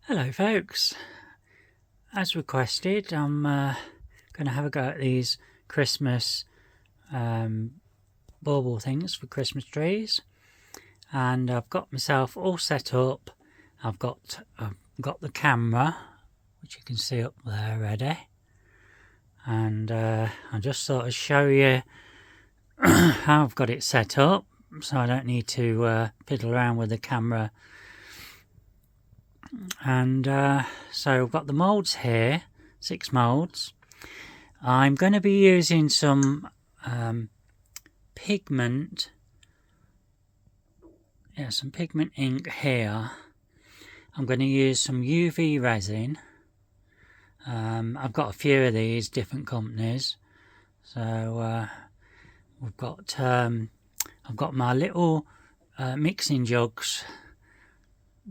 Hello folks, as requested I'm going to have a go at these Christmas bauble things for Christmas trees, and I've got myself all set up. I've got the camera, which you can see up there ready, and I'll just sort of show you how I've got it set up so I don't need to fiddle around with the camera. And so I've got the moulds here, 6 moulds. I'm going to be using some pigment, some pigment ink here. I'm going to use some UV resin. I've got a few of these different companies. So we've got I've got my little mixing jugs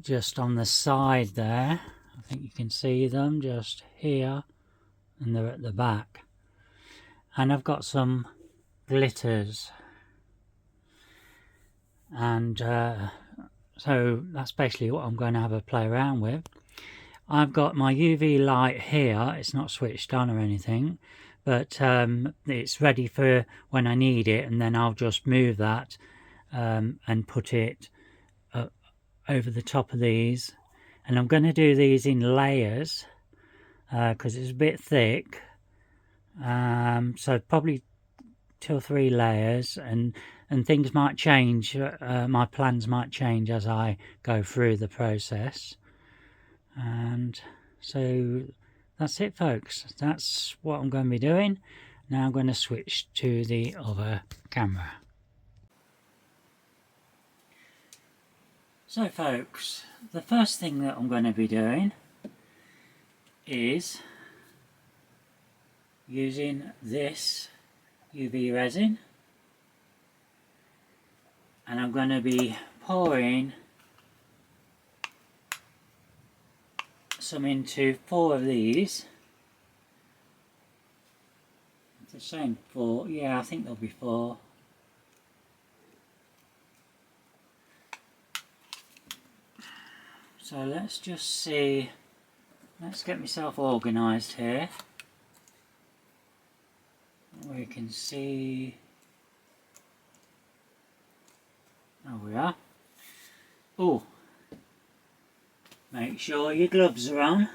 just on the side there. I think you can see them just here, and they're at the back. And I've got some glitters, and so that's basically what I'm going to have a play around with. I've got my UV light here. It's not switched on or anything, but it's ready for when I need it, and then I'll just move that and put it over the top of these. And I'm going to do these in layers because it's a bit thick, so probably 2 or 3 layers, and things might change. My plans might change as I go through the process. And so that's it folks, that's what I'm going to be doing. Now I'm going to switch to the other camera. So folks, the first thing that I'm going to be doing is using this UV resin, and I'm going to be pouring some into 4 of these. It's the same 4, yeah, I think there'll be 4. So let's just see, let's get myself organised here. We can see, there we are. Oh, make sure your gloves are on.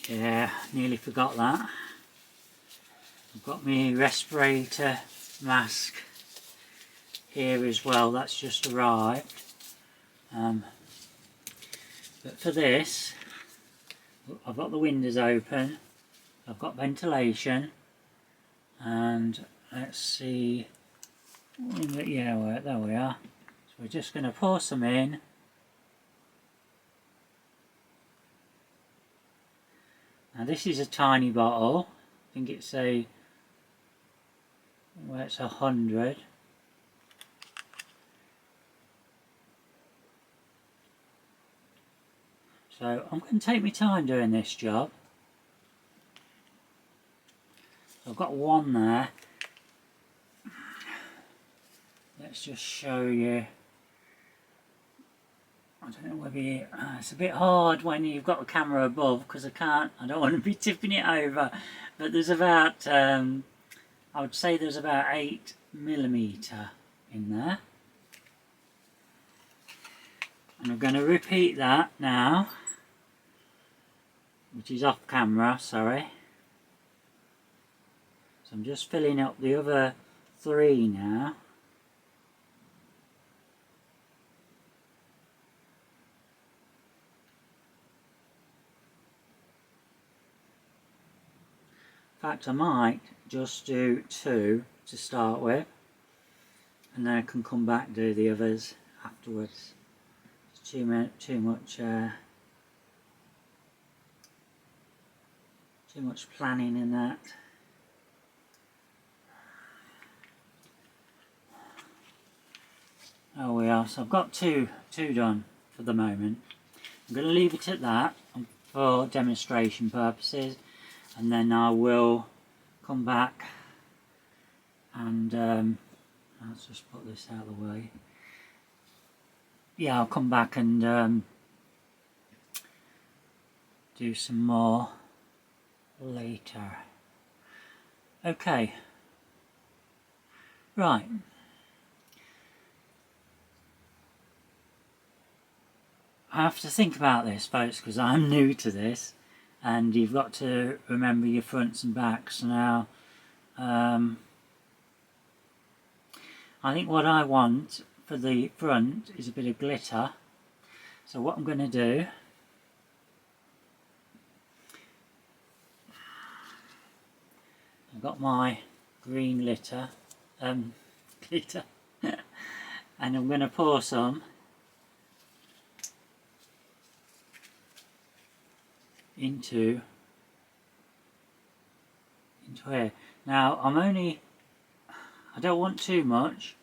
Yeah, nearly forgot that. I've got my respirator mask here as well, that's just arrived. But for this, I've got the windows open, I've got ventilation, and let's see, yeah, there we are. So we're just going to pour some in. Now this is a tiny bottle, I think it's a, well, it's 100. So I'm going to take my time doing this job. I've got 1 there. Let's just show you. I don't know whether you, it's a bit hard when you've got the camera above, because I don't want to be tipping it over. But there's about, I would say there's about 8mm in there. And I'm going to repeat that now, which is off camera, sorry. So I'm just filling up the other 3 now. In fact, I might just do 2 to start with, and then I can come back and do the others afterwards. It's too much planning in that. Oh we are, so I've got two done for the moment. I'm going to leave it at that for demonstration purposes, and then I will come back and let's just put this out of the way. Yeah, I'll come back and do some more later. Okay, right. I have to think about this, folks, because I'm new to this, and you've got to remember your fronts and backs. Now, I think what I want for the front is a bit of glitter. So what I'm going to do, I've got my green glitter, and I'm going to pour some into here. Now I don't want too much.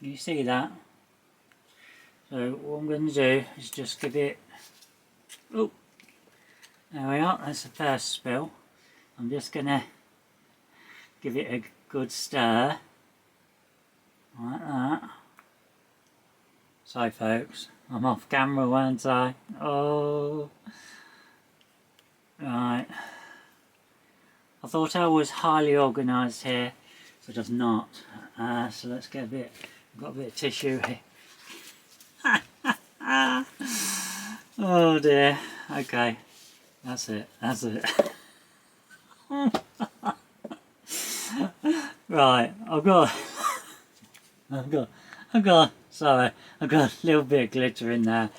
You see that? So what I'm going to do is just give it, oh, there we are, that's the first spill. I'm just going to give it a good stir, like that. Sorry folks, I'm off camera, weren't I? Oh, right. I thought I was highly organised here, but I'm not. So let's get a bit, I've got a bit of tissue here. Oh dear, okay, that's it. Right, I've got sorry, I've got a little bit of glitter in there.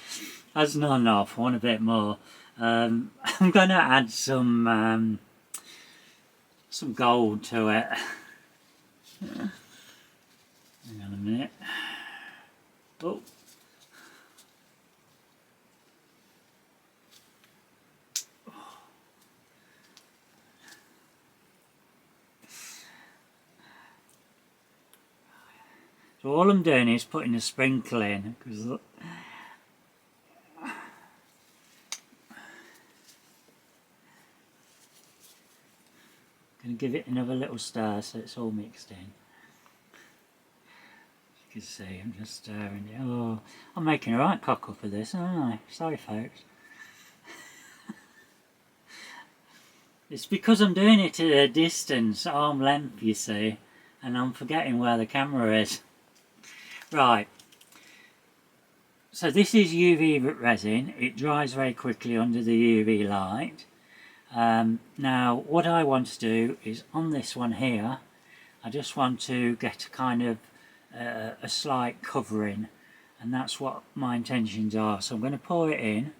That's not enough, I want a bit more. I'm going to add some gold to it. Hang on a minute. Oh. So all I'm doing is putting a sprinkle in, because look, going to give it another little stir so it's all mixed in. You can see I'm just stirring it. Oh, I'm making a right cock up of this, aren't I? Sorry folks. It's because I'm doing it at a distance, arm length, you see, and I'm forgetting where the camera is. Right, so this is UV resin. It dries very quickly under the UV light. Now what I want to do is on this one here, I just want to get a kind of a slight covering, and that's what my intentions are. So I'm going to pour it in.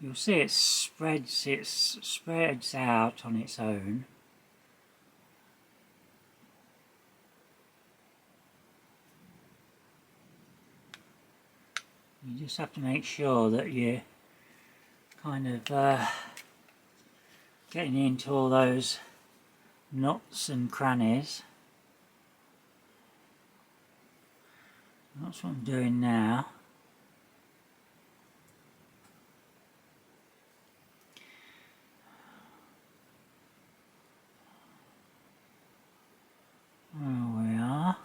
You'll see it spreads out on its own. You just have to make sure that you're kind of getting into all those nooks and crannies. That's what I'm doing now. There we are.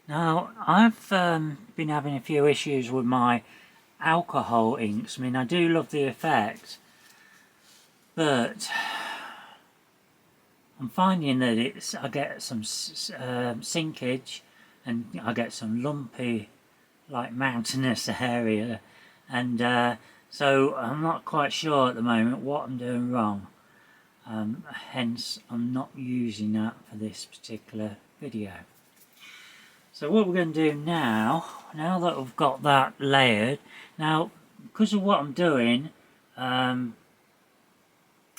Now I've been having a few issues with my alcohol inks. I mean, I do love the effect, but I'm finding that I get some sinkage, and I get some lumpy, like mountainous area, and so I'm not quite sure at the moment what I'm doing wrong. Hence I'm not using that for this particular video. So what we're going to do now that we've got that layered, now because of what I'm doing,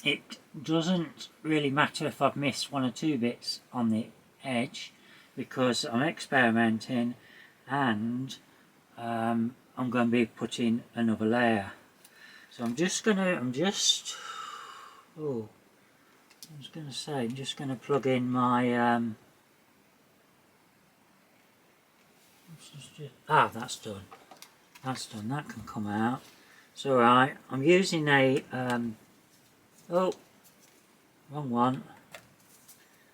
it doesn't really matter if I've missed one or two bits on the edge, because I'm experimenting, and I'm going to be putting another layer. So I'm just going to plug in my that's done. That's done. That can come out. It's alright. I'm using a oh, wrong one.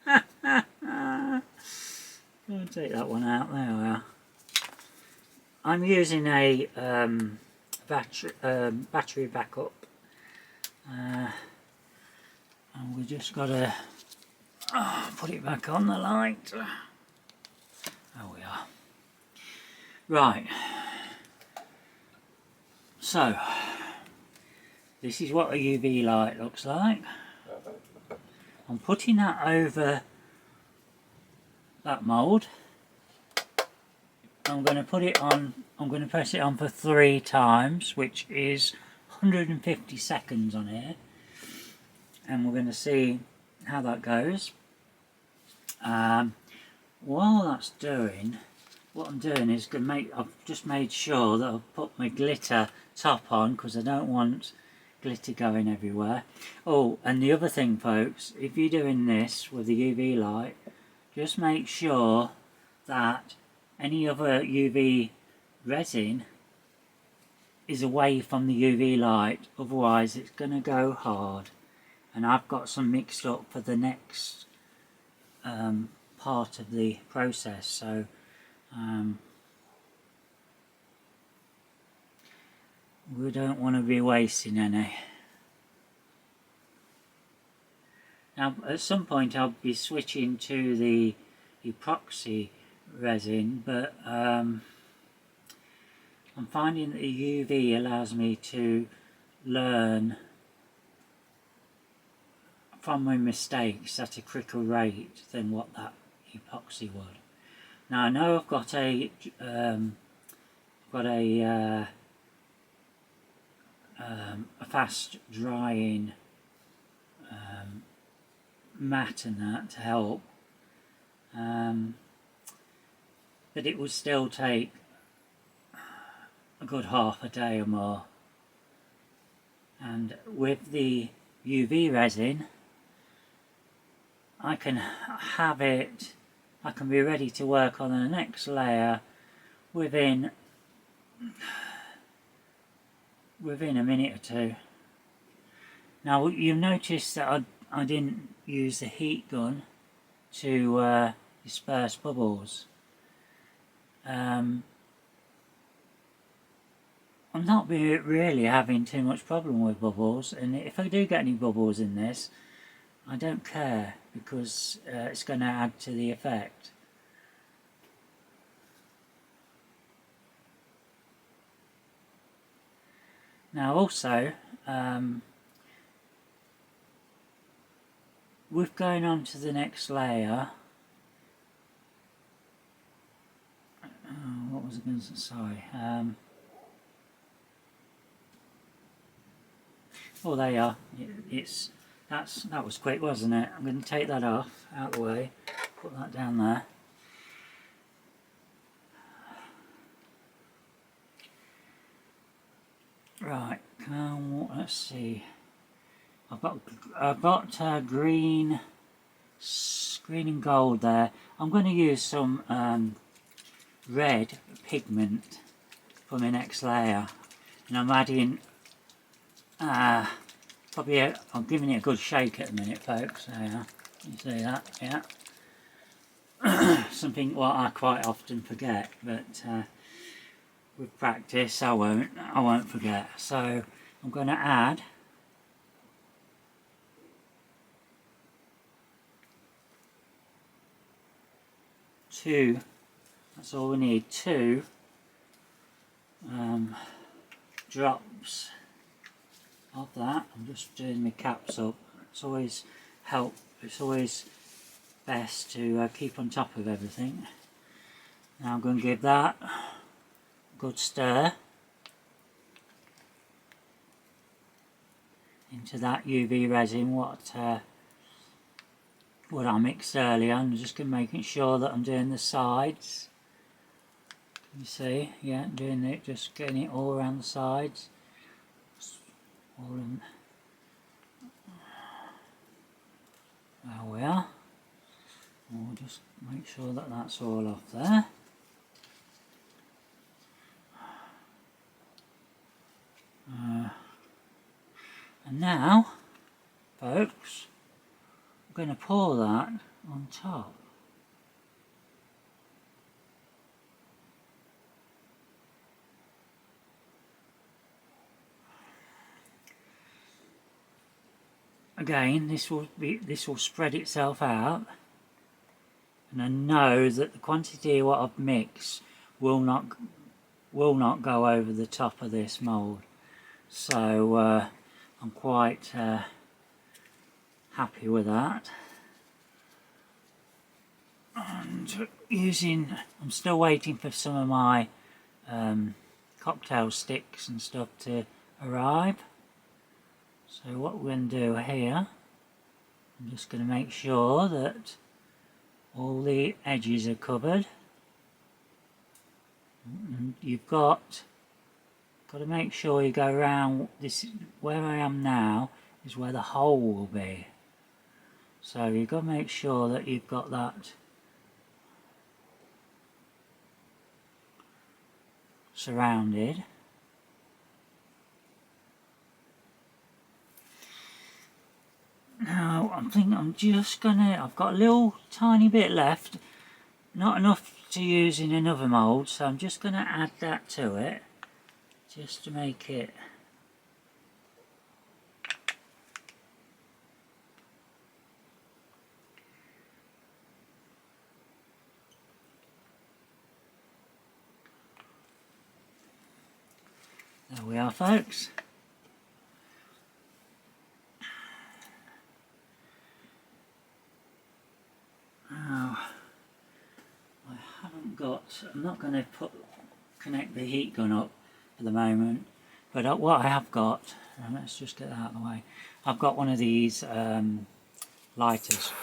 I'll take that one out. There we are. I'm using a battery backup, and we just got to put it back on the light. There we are. Right. So this is what a UV light looks like. I'm putting that over that mould. I'm going to put it on, I'm going to press it on for 3 times, which is 150 seconds on here, and we're going to see how that goes. While that's doing, what I'm doing is going to make, I've just made sure that I've put my glitter top on, because I don't want glitter going everywhere. Oh, and the other thing, folks, if you're doing this with the UV light, just make sure that any other UV resin is away from the UV light, otherwise it's going to go hard. And I've got some mixed up for the next part of the process, so we don't want to be wasting any. Now at some point I'll be switching to the epoxy resin, but I'm finding that the UV allows me to learn from my mistakes at a quicker rate than what that epoxy would. Now I know I've got a fast drying mat and that to help, but it would still take a good half a day or more. And with the UV resin, I can have it, I can be ready to work on the next layer within a minute or two. Now you've noticed that I didn't use the heat gun to disperse bubbles. I'm not really having too much problem with bubbles, and if I do get any bubbles in this, I don't care, because it's going to add to the effect. Now also, with going on to the next layer, what was I going to say? Oh, there you are. That was quick, wasn't it? I'm going to take that off, out of the way, put that down there. Right, let's see. I've got green and gold there. I'm going to use some red pigment for my next layer, and I'm adding probably I'm giving it a good shake at the minute, folks. There, you see that? Yeah. Something what I quite often forget, but with practice I won't forget. So I'm going to add two. That's all we need. 2 drops of that. I'm just doing my caps up. It's always best to keep on top of everything. Now I'm going to give that a good stir into that UV resin what what I mixed earlier. I'm just making sure that I'm doing the sides. You see, yeah, doing it, just getting it all around the sides. All in. There we are. We'll just make sure that that's all off there. And now, folks, I'm going to pour that on top. Again, this will spread itself out, and I know that the quantity of what I've mixed will not go over the top of this mould. So I'm quite happy with that. And I'm still waiting for some of my cocktail sticks and stuff to arrive. So what we're going to do here, I'm just going to make sure that all the edges are covered. And you've got to make sure you go around this. Where I am now is where the hole will be. So you've got to make sure that you've got that surrounded. Now I think I'm just I've got a little tiny bit left, not enough to use in another mould, so I'm just going to add that to it, just to make it there we are, folks. Now, I'm not going to connect the heat gun up at the moment, but what I have got, let's just get that out of the way, I've got one of these lighters.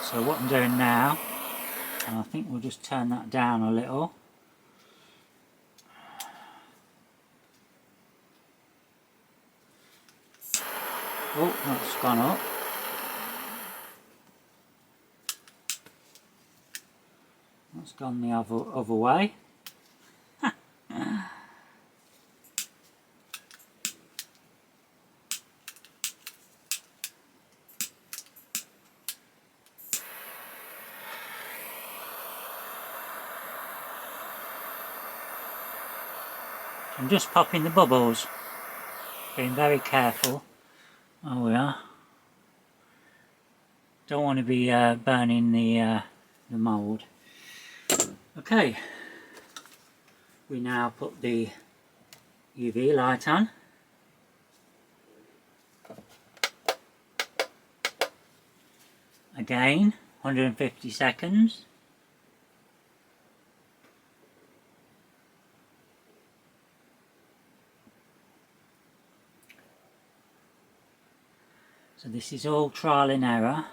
So what I'm doing now, and I think we'll just turn that down a little. Oh, that's gone up. That's gone the other way. I'm just popping the bubbles, being very careful. Oh, we are. Don't want to be burning the mould. Okay, we now put the UV light on. Again, 150 seconds. So this is all trial and error.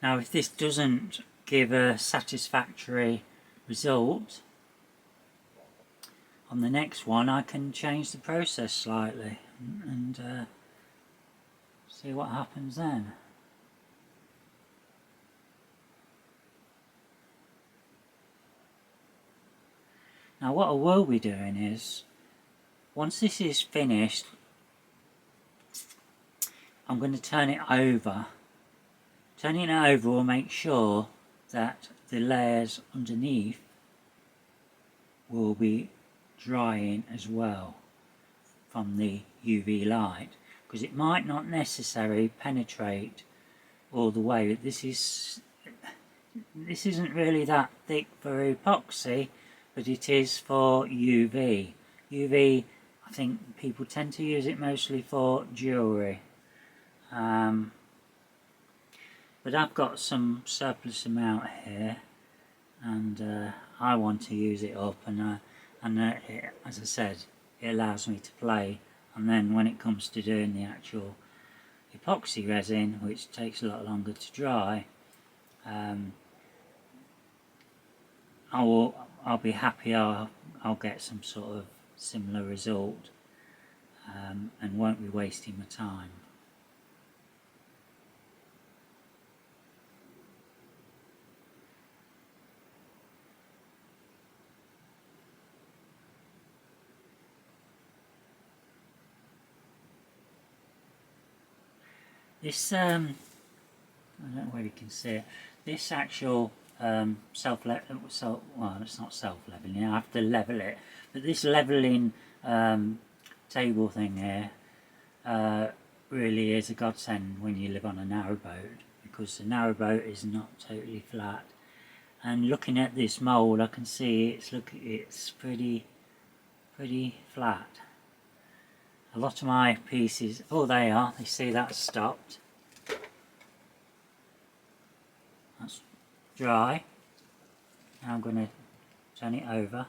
Now if this doesn't give a satisfactory result, on the next one I can change the process slightly and see what happens then. Now what I will be doing is, once this is finished, I'm going to turn it over. Turning it over will make sure that the layers underneath will be drying as well from the UV light, because it might not necessarily penetrate all the way. This isn't really that thick for epoxy, but it is for UV. UV, I think people tend to use it mostly for jewellery. But I've got some surplus amount here, and I want to use it up, and and as I said, it allows me to play. And then when it comes to doing the actual epoxy resin, which takes a lot longer to dry, I'll be happy. I'll get some sort of similar result, and won't be wasting my time. This I don't know where you can see it. This actual well, it's not self-leveling. I have to level it, but this leveling table thing here really is a godsend when you live on a narrowboat, because the narrowboat is not totally flat. And looking at this mould, I can see it's pretty flat. A lot of my pieces, oh, they are. You see that's stopped. That's dry. Now I'm going to turn it over.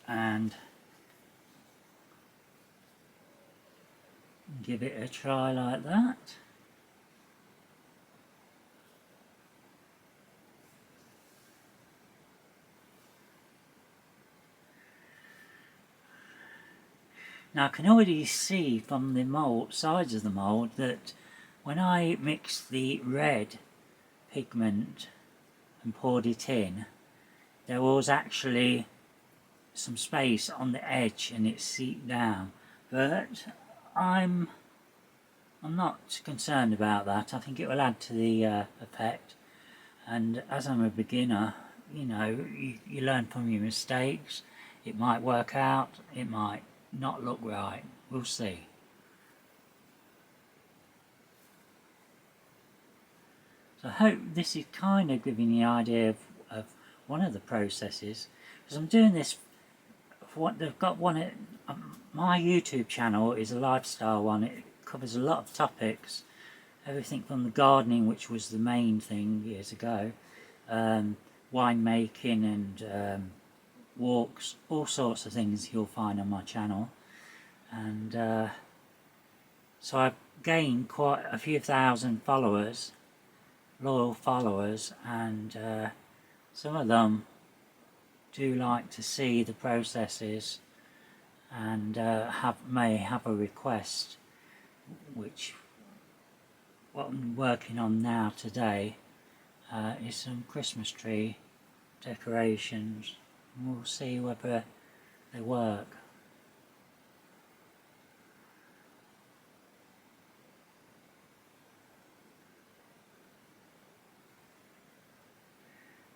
And give it a try like that. Now I can already see from the mould, sides of the mould, that when I mixed the red pigment and poured it in, there was actually some space on the edge and it seeped down. But I'm not concerned about that. I think it will add to the effect. And as I'm a beginner, you know, you learn from your mistakes. It might work out, it might not look right. We'll see. So I hope this is kind of giving you an idea of one of the processes, because I'm doing this for what they've got. My YouTube channel is a lifestyle one. It covers a lot of topics, everything from the gardening, which was the main thing years ago, winemaking and walks, all sorts of things you'll find on my channel. And so I've gained quite a few thousand followers, loyal followers, and some of them do like to see the processes and may have a request, which what I'm working on now today is some Christmas tree decorations. We'll see whether they work.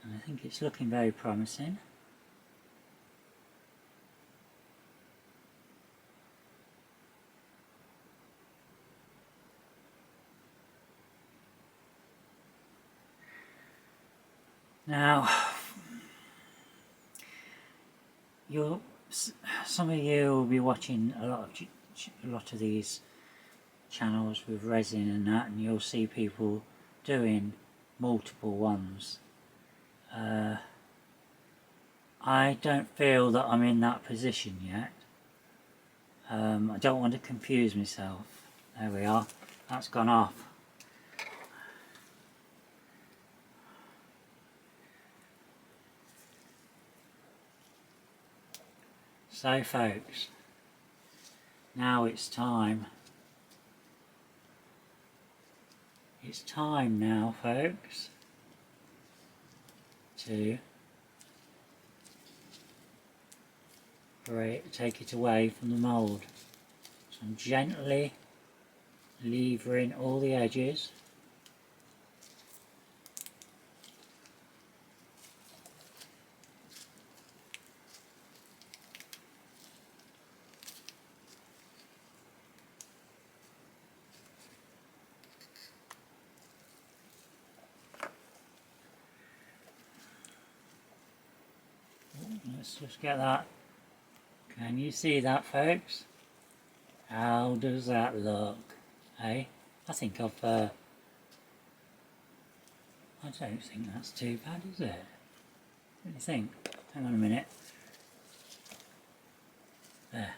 And I think it's looking very promising. Now, some of you will be watching a lot of these channels with resin and that, and you'll see people doing multiple ones. I don't feel that I'm in that position yet. I don't want to confuse myself. There we are. That's gone off. So folks, now it's time. It's time now, folks, to take it away from the mould. So I'm gently levering all the edges. Let's just get that. Can you see that, folks? How does that look? Eh? I think I've I don't think that's too bad, is it? What do you think? Hang on a minute. There.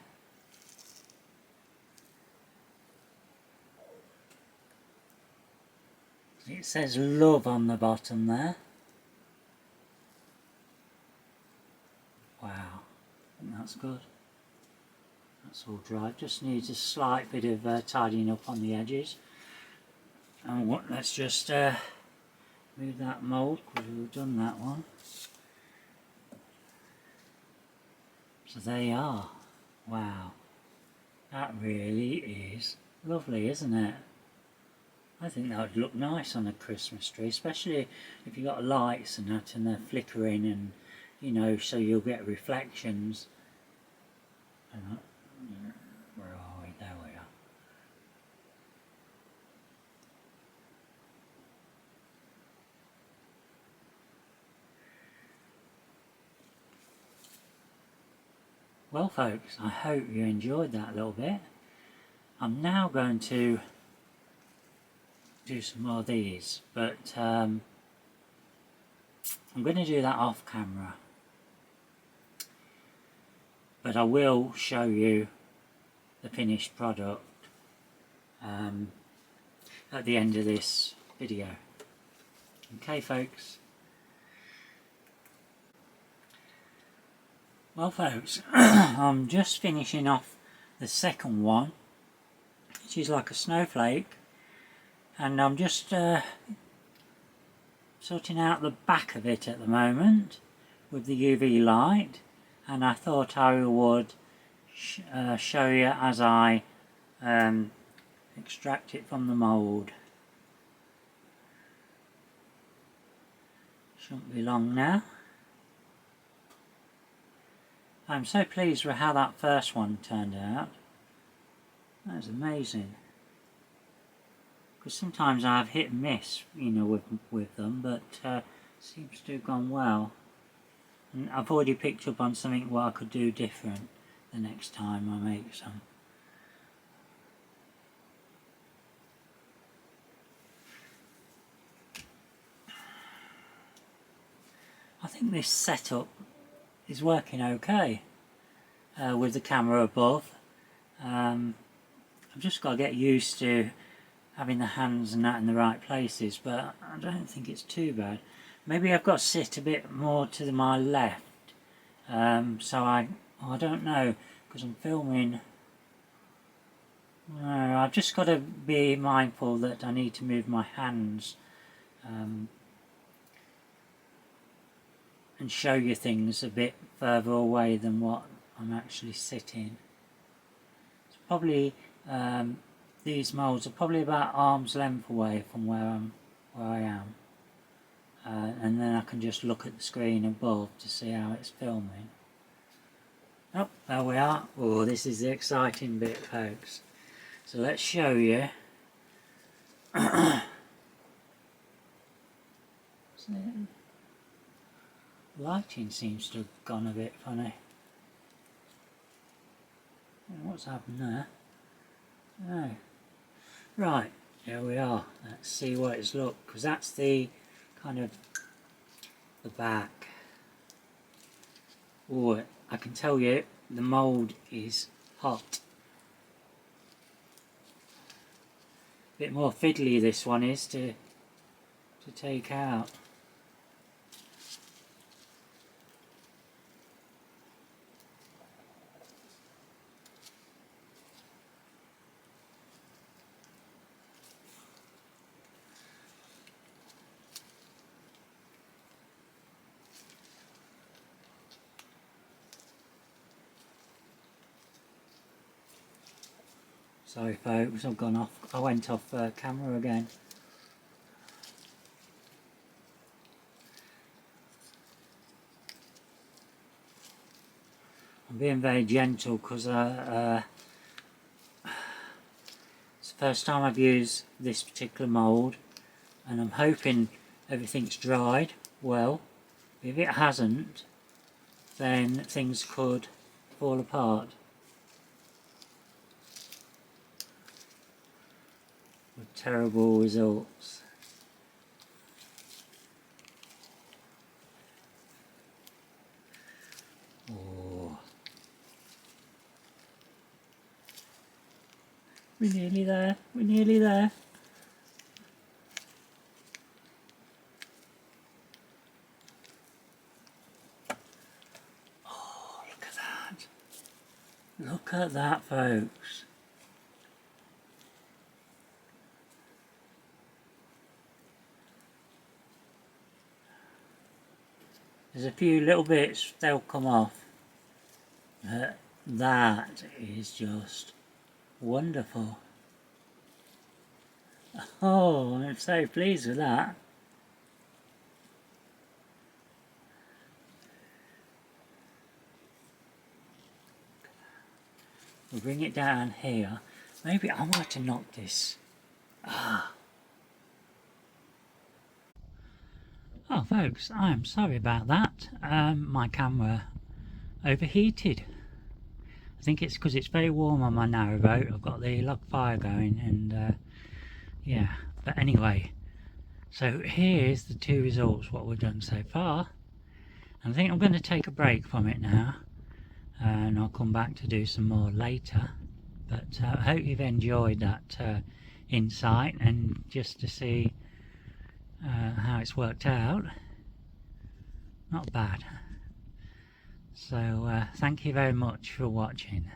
It says love on the bottom there. Wow, I think that's good. That's all dry. Just needs a slight bit of tidying up on the edges. And let's just move that mould because we've done that one. So there you are. Wow, that really is lovely, isn't it? I think that would look nice on a Christmas tree, especially if you've got lights and that and they're flickering and, you know, so you'll get reflections. Where are we? There we are. Well folks, I hope you enjoyed that little bit. I'm now going to do some more of these, but I'm going to do that off camera. But I will show you the finished product at the end of this video. Okay folks. Well folks, I'm just finishing off the second one, which is like a snowflake, and I'm just sorting out the back of it at the moment with the UV light, and I thought I would show you as I extract it from the mould. Shouldn't be long now. I'm so pleased with how that first one turned out. That was amazing. Because sometimes I have hit and miss, you know, with them, but seems to have gone well. And I've already picked up on something what I could do different the next time I make some. I think this setup is working okay with the camera above. I've just got to get used to having the hands and that in the right places, but I don't think it's too bad. Maybe I've got to sit a bit more to my left, so I don't know, because I'm filming. No, I've just got to be mindful that I need to move my hands and show you things a bit further away than what I'm actually sitting. It's probably these moulds are probably about arm's length away from where I am, and then I can just look at the screen above to see how it's filming. Oh, there we are. Oh, this is the exciting bit, folks. So let's show you. Lighting seems to have gone a bit funny. What's happened there? Oh. Right, here we are. Let's see what it's look, because that's the kind of the back. Oh, I can tell you the mould is hot. A bit more fiddly this one is to take out. Sorry folks, I went off camera again. I'm being very gentle because it's the first time I've used this particular mould, and I'm hoping everything's dried well. If it hasn't, then things could fall apart. With terrible results. We're nearly there. We're nearly there. Oh, look at that. Look at that, folks. There's a few little bits, they'll come off. That is just wonderful. Oh, I'm so pleased with that. We'll bring it down here. Maybe I might have knocked this. Oh folks, I'm sorry about that. My camera overheated. I think it's because it's very warm on my narrowboat. I've got the log fire going and yeah, but anyway, so here's the two results, what we've done so far. And I think I'm going to take a break from it now and I'll come back to do some more later. But I hope you've enjoyed that insight and just to see how it's worked out. Not bad. So thank you very much for watching.